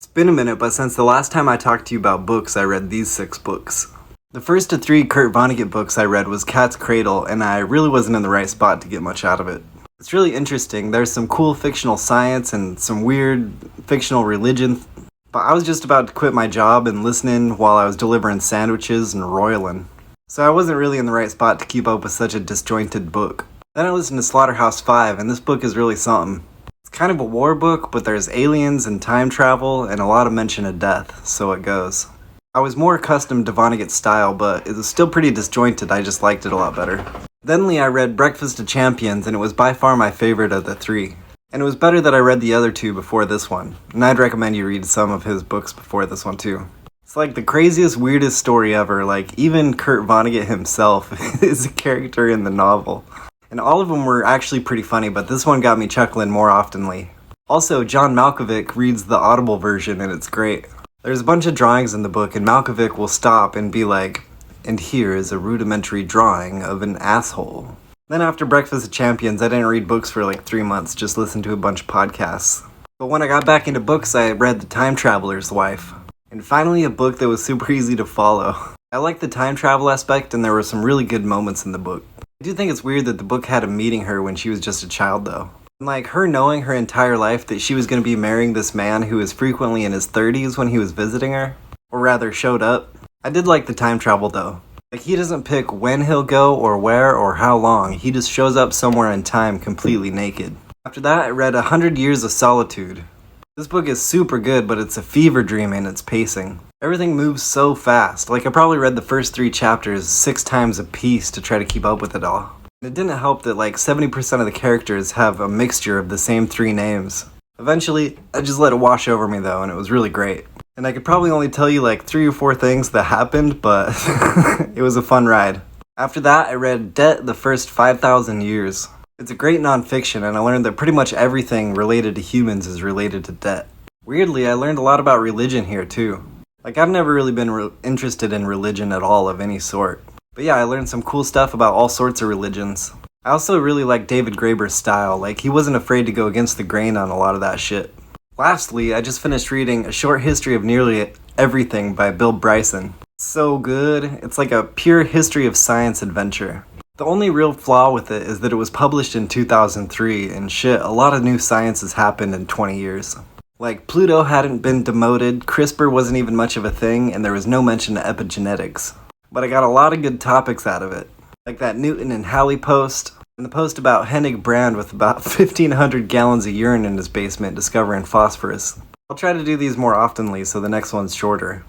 It's been a minute, but since the last time I talked to you about books, I read these 6 books. The first of 3 Kurt Vonnegut books I read was Cat's Cradle, and I really wasn't in the right spot to get much out of it. It's really interesting. There's some cool fictional science and some weird fictional religion, but I was just about to quit my job and listening while I was delivering sandwiches and roiling. So I wasn't really in the right spot to keep up with such a disjointed book. Then I listened to Slaughterhouse-Five, and this book is really something. It's kind of a war book, but there's aliens and time travel and a lot of mention of death, so it goes. I was more accustomed to Vonnegut's style, but it was still pretty disjointed. I just liked it a lot better. Thenly I read Breakfast of Champions, and it was by far my favorite of the 3. And it was better that I read the other 2 before this one, and I'd recommend you read some of his books before this one too. It's like the craziest, weirdest story ever. Like, even Kurt Vonnegut himself is a character in the novel. And all of them were actually pretty funny, but this one got me chuckling more oftenly. Also, John Malkovich reads the Audible version, and it's great. There's a bunch of drawings in the book, and Malkovich will stop and be like, "And here is a rudimentary drawing of an asshole." Then after Breakfast of Champions, I didn't read books for like 3 months, just listened to a bunch of podcasts. But when I got back into books, I read The Time Traveler's Wife. And finally a book that was super easy to follow. I liked the time travel aspect, and there were some really good moments in the book. I do think it's weird that the book had him meeting her when she was just a child though. And like, her knowing her entire life that she was going to be marrying this man who was frequently in his 30s when he was visiting her, or rather showed up. I did like the time travel though. Like, he doesn't pick when he'll go or where or how long, he just shows up somewhere in time completely naked. After that, I read 100 Years of Solitude. This book is super good, but it's a fever dream in its pacing. Everything moves so fast. Like, I probably read the first 3 chapters 6 times a piece to try to keep up with it all. It didn't help that like 70% of the characters have a mixture of the same 3 names. Eventually, I just let it wash over me though, and it was really great. And I could probably only tell you like 3 or 4 things that happened, but it was a fun ride. After that, I read Debt the First 5,000 Years. It's a great nonfiction, and I learned that pretty much everything related to humans is related to debt. Weirdly, I learned a lot about religion here too. Like, I've never really been interested in religion at all of any sort. But yeah, I learned some cool stuff about all sorts of religions. I also really like David Graeber's style. Like, he wasn't afraid to go against the grain on a lot of that shit. Lastly, I just finished reading A Short History of Nearly Everything by Bill Bryson. It's so good. It's like a pure history of science adventure. The only real flaw with it is that it was published in 2003, and shit, a lot of new science has happened in 20 years. Like, Pluto hadn't been demoted, CRISPR wasn't even much of a thing, and there was no mention of epigenetics. But I got a lot of good topics out of it, like that Newton and Halley post, and the post about Hennig Brand with about 1,500 gallons of urine in his basement discovering phosphorus. I'll try to do these more oftenly so the next one's shorter.